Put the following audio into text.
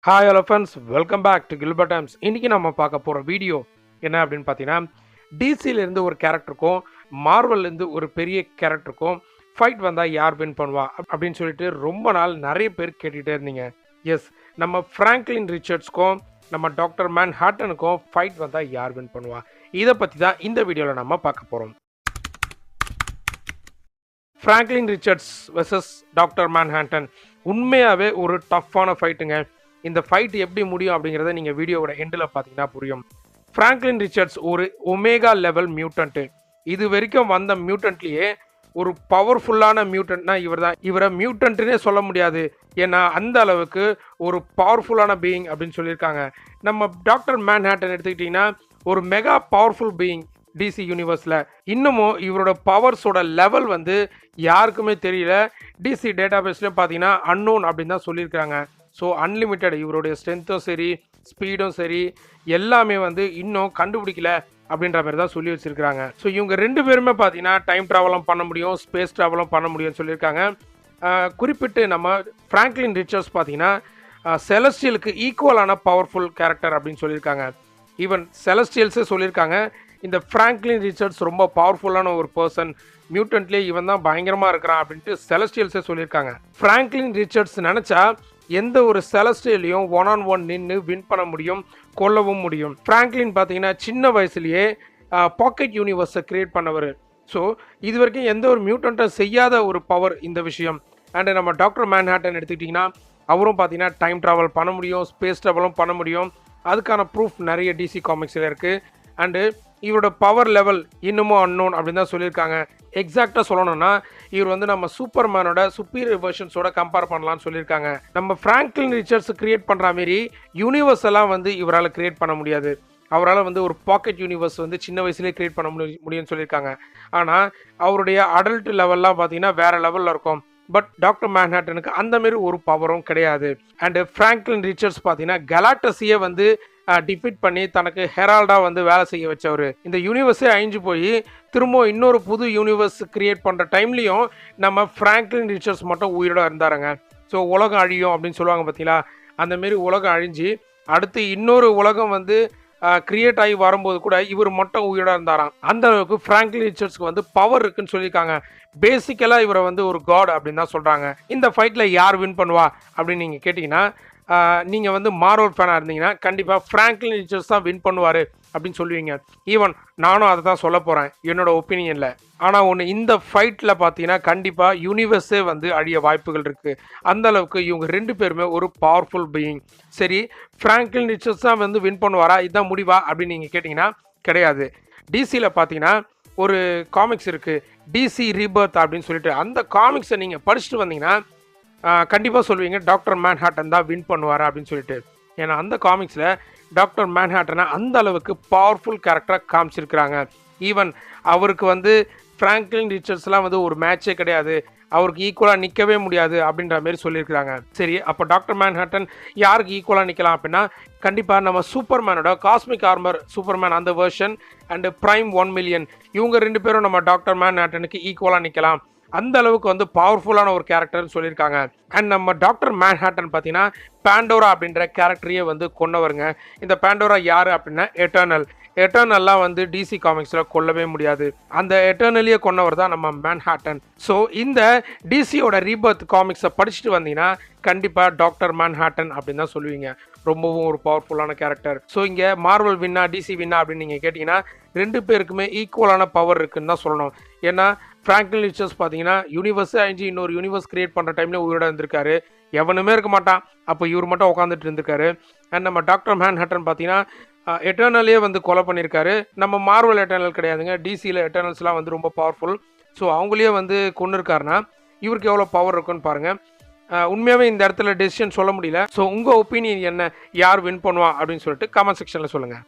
Hi hello friends, welcome back to Gilbert Times. இன்றைக்கி நம்ம பார்க்க போகிற வீடியோ என்ன அப்படின்னு பார்த்தீங்கன்னா, டிசிலேருந்து ஒரு கேரக்டருக்கும் மார்வல்லேருந்து ஒரு பெரிய கேரக்டருக்கும் ஃபைட் வந்தால் யார் வின் பண்ணுவா அப்படின்னு சொல்லிட்டு ரொம்ப நாள் நிறைய பேர் கேட்டுகிட்டே இருந்தீங்க. எஸ், நம்ம ஃப்ராங்க்லின் ரிச்சர்ட்ஸ்க்கும் நம்ம டாக்டர் மேன்ஹாட்டனுக்கும் ஃபைட் வந்தால் யார் வின் பண்ணுவா, இதை பற்றி தான் இந்த வீடியோவில் நம்ம பார்க்க போகிறோம். Franklin Richards versus doctor Manhattan உண்மையாகவே ஒரு டஃப்பான ஃபைட்டுங்க. இந்த ஃபைட் எப்படி முடியும் அப்படிங்கிறத நீங்கள் வீடியோவோட எண்டில் பார்த்தீங்கன்னா புரியும். ஃப்ராங்க்லின் ரிச்சர்ட்ஸ் ஒரு ஒமேகா லெவல் மியூட்டன்ட்டு. இது வரைக்கும் வந்த மியூட்டன்ட்லேயே ஒரு பவர்ஃபுல்லான மியூட்டன்ட்னா இவர் தான். இவரை மியூட்டன்ட்டுனே சொல்ல முடியாது, ஏன்னா அந்த அளவுக்கு ஒரு பவர்ஃபுல்லான பீயிங் அப்படின்னு சொல்லியிருக்காங்க. நம்ம டாக்டர் மேன்ஹாட்டன் எடுத்துக்கிட்டிங்கன்னா ஒரு மெகா பவர்ஃபுல் பீயிங் டிசி யூனிவர்ஸில். இன்னமும் இவரோட பவர்ஸோட லெவல் யாருக்குமே தெரியல. டிசி டேட்டாபேஸ்லேயும் பார்த்தீங்கன்னா அன்னோன் அப்படின்னு தான் சொல்லியிருக்காங்க. ஸோ அன்லிமிட்டட், இவருடைய ஸ்ட்ரென்த்தும் சரி ஸ்பீடும் சரி எல்லாமே இன்னும் கண்டுபிடிக்கல அப்படின்ற மாதிரி தான் சொல்லி வச்சுருக்காங்க. ஸோ இவங்க ரெண்டு பேருமே பார்த்தீங்கன்னா டைம் ட்ராவலும் பண்ண முடியும், ஸ்பேஸ் ட்ராவலும் பண்ண முடியும்னு சொல்லியிருக்காங்க. குறிப்பிட்டு நம்ம ஃப்ராங்க்லின் ரிச்சர்ட்ஸ் பார்த்தீங்கன்னா செலஸ்டியலுக்கு ஈக்குவலான பவர்ஃபுல் கேரக்டர் அப்படின்னு சொல்லியிருக்காங்க. ஈவன் செலஸ்டியல்ஸே சொல்லியிருக்காங்க இந்த ஃப்ராங்க்லின் ரிச்சர்ட்ஸ் ரொம்ப பவர்ஃபுல்லான ஒரு பர்சன், மியூட்டன்ட்லேயே இவன் தான் பயங்கரமாக இருக்கிறான் அப்படின்ட்டு செலஸ்டியல்ஸே சொல்லியிருக்காங்க. ஃப்ராங்க்லின் ரிச்சர்ட்ஸ் நினச்சா எந்த ஒரு செலஸ்டியலையும் 1-on-1 நின்று வின் பண்ண முடியும், கொல்லவும் முடியும். ஃப்ராங்க்லின் பார்த்தீங்கன்னா சின்ன வயசுலேயே பாக்கெட் யூனிவர்ஸை கிரியேட் பண்ணவர். ஸோ இது வரைக்கும் எந்த ஒரு மியூட்டன்ட்டும் செய்யாத ஒரு பவர் இந்த விஷயம். அண்டு நம்ம டாக்டர் மேன்ஹாட்டன் எடுத்துக்கிட்டிங்கன்னா அவரும் பார்த்தீங்கன்னா டைம் ட்ராவல் பண்ண முடியும், ஸ்பேஸ் ட்ராவலும் பண்ண முடியும். அதுக்கான ப்ரூஃப் நிறைய டிசி காமிக்ஸில் இருக்குது. அண்டு இவரோட பவர் லெவல் இன்னமும் அன்னோன் அப்படின்னு தான் சொல்லியிருக்காங்க. எக்ஸாக்டாக சொல்லணும்னா இவர் நம்ம சூப்பர்மேனோட சுப்பீரியர் வெர்ஷன்ஸோட கம்பேர் பண்ணலான்னு சொல்லியிருக்காங்க. நம்ம ஃப்ராங்க்லின் ரிச்சர்ட்ஸ் கிரியேட் பண்ணுற மாரி யூனிவர்ஸ் எல்லாம் இவரால் கிரியேட் பண்ண முடியாது. அவரால் ஒரு பாக்கெட் யூனிவர்ஸ் சின்ன வயசுலேயே கிரியேட் பண்ண முடியும்னு சொல்லியிருக்காங்க. ஆனால் அவருடைய அடல்ட் லெவல்லாம் பார்த்தீங்கன்னா வேறு லெவலில் இருக்கும். பட் டாக்டர் மேன்ஹாட்டனுக்கு அந்தமாரி ஒரு பவரும் கிடையாது. அண்டு ஃப்ராங்க்லின் ரிச்சர்ட்ஸ் பார்த்தீங்கன்னா கலாக்டஸையே டிஃபீட் பண்ணி தனக்கு ஹெரால்டாக வேலை செய்ய வச்சவர். இந்த யூனிவர்ஸே அழிஞ்சு போய் திரும்ப இன்னொரு புது யூனிவர்ஸ் கிரியேட் பண்ணுற டைம்லேயும் நம்ம ஃப்ராங்க்லின் ரிச்சர்ட்ஸ் மட்டும் உயிரோட இருந்தாருங்க. ஸோ உலகம் அழியும் அப்படின்னு சொல்லுவாங்க பார்த்தீங்களா, அந்தமாரி உலகம் அழிஞ்சு அடுத்து இன்னொரு உலகம் கிரியேட் ஆகி வரும்போது கூட இவர் மட்டும் உயிரோட இருந்தாராம். அந்த அளவுக்கு ஃப்ராங்க்லின் ரிச்சர்ட்ஸ்க்கு பவர் இருக்குன்னு சொல்லியிருக்காங்க. பேசிக்கலாக இவரை ஒரு காட் அப்படின்னு தான் சொல்கிறாங்க. இந்த ஃபைட்டில் யார் வின் பண்ணுவா அப்படின்னு நீங்கள் கேட்டிங்கன்னா, நீங்கள் மார்வல் ஃபேனாக இருந்தீங்கன்னா கண்டிப்பாக ஃப்ராங்க்லின் ரிச்சர்ட்ஸ் தான் வின் பண்ணுவார் அப்படின்னு சொல்லுவீங்க. ஈவன் நானும் அதை தான் சொல்ல போகிறேன் என்னோட ஒப்பீனியனில். ஆனால் ஒன்று, இந்த ஃபைட்டில் பார்த்தீங்கன்னா கண்டிப்பாக யூனிவர்ஸே அழிய வாய்ப்புகள் இருக்குது. அந்தளவுக்கு இவங்க ரெண்டு பேருமே ஒரு பவர்ஃபுல் பீயிங். சரி, ஃப்ராங்க்லின் ரிச்சர்ட்ஸ் தான் வின் பண்ணுவாரா, இதுதான் முடிவா அப்படின்னு நீங்கள் கேட்டிங்கன்னா கிடையாது. டிசியில் பார்த்தீங்கன்னா ஒரு காமிக்ஸ் இருக்குது, டிசி ரீபர்த் அப்படின்னு சொல்லிட்டு. அந்த காமிக்ஸை நீங்கள் படிச்சுட்டு வந்தீங்கன்னா கண்டிப்பாக சொல்லுவீங்க டாக்டர் மேன்ஹாட்டன் தான் வின் பண்ணுவார் அப்படின்னு சொல்லிட்டு. ஏன்னா அந்த காமிக்ஸில் டாக்டர் மேன்ஹாட்டனை அந்த அளவுக்கு பவர்ஃபுல் கேரக்டராக காமிச்சிருக்கிறாங்க. ஈவன் அவருக்கு ஃப்ராங்க்லின் ரிச்சர்ட்ஸ்லாம் ஒரு மேட்சே கிடையாது, அவருக்கு ஈக்குவலாக நிற்கவே முடியாது அப்படின்ற மாதிரி சொல்லியிருக்கிறாங்க. சரி, அப்போ டாக்டர் மேன்ஹாட்டன் யாருக்கு ஈக்குவலாக நிற்கலாம் அப்படின்னா கண்டிப்பாக நம்ம சூப்பர்மேனோட காஸ்மிக் ஆர்மர் சூப்பர்மேன் அந்த வெர்ஷன் அண்டு பிரைம் 1 மில்லியன் இவங்க ரெண்டு பேரும் நம்ம டாக்டர் மேன்ஹாட்டனுக்கு ஈக்குவலாக நிற்கலாம். அந்த அளவுக்கு பவர்ஃபுல்லான ஒரு கேரக்டர்னு சொல்லியிருக்காங்க. அண்ட் நம்ம டாக்டர் மேன்ஹாட்டன் பார்த்தீங்கன்னா பேண்டோரா அப்படின்ற கேரக்டரையே கொண்டவருங்க. இந்த பேண்டோரா யார் அப்படின்னா எட்டர்னல்லாம் டிசி காமிக்ஸில் கொல்லவே முடியாது. அந்த எட்டர்னலியே கொண்டவர் தான் நம்ம மேன்ஹாட்டன். ஸோ இந்த டிசியோட ரீபர்த் காமிக்ஸை படிச்சுட்டு வந்தீங்கன்னா கண்டிப்பாக டாக்டர் மேன்ஹாட்டன் அப்படின்னு தான் சொல்லுவீங்க. ரொம்பவும் ஒரு பவர்ஃபுல்லான கேரக்டர். ஸோ இங்கே மார்வல் வின்னா டிசி வின்னா அப்படின்னு நீங்கள் கேட்டிங்கன்னா ரெண்டு பேருக்குமே ஈக்குவலான பவர் இருக்குன்னு தான் சொல்லணும். ஏன்னா ஃப்ராங்க்லின் ரிச்சர்ட்ஸ் பார்த்தீங்கன்னா யூனிவர்ஸே அழிஞ்சு இன்னொரு யூனிவர்ஸ் கிரியேட் பண்ணுற டைமில் உயிரோட இருந்திருக்காரு, எவனுமே இருக்க மாட்டான், அப்போ இவர் மட்டும் உட்காந்துட்டு இருந்திருக்காரு. அண்ட் நம்ம டாக்டர் மேன்ஹாட்டன் பார்த்தீங்கன்னா எட்டர்னலே கொலை பண்ணியிருக்காரு. நம்ம மார்வல் எட்டர்னல் கிடையாதுங்க, டிசியில் எட்டர்னல்ஸ்லாம் ரொம்ப பவர்ஃபுல். ஸோ அவங்களே கொண்டு இருக்காருன்னா இவருக்கு எவ்வளோ பவர் இருக்குன்னு பாருங்கள். உண்மையாகவே இந்த இடத்துல டெசிஷன் சொல்ல முடியல. ஸோ உங்கள் ஒப்பீனியன் என்ன, யார் வின் பண்ணுவா அப்படின்னு சொல்லிட்டு கமெண்ட் செக்ஷனில் சொல்லுங்கள்.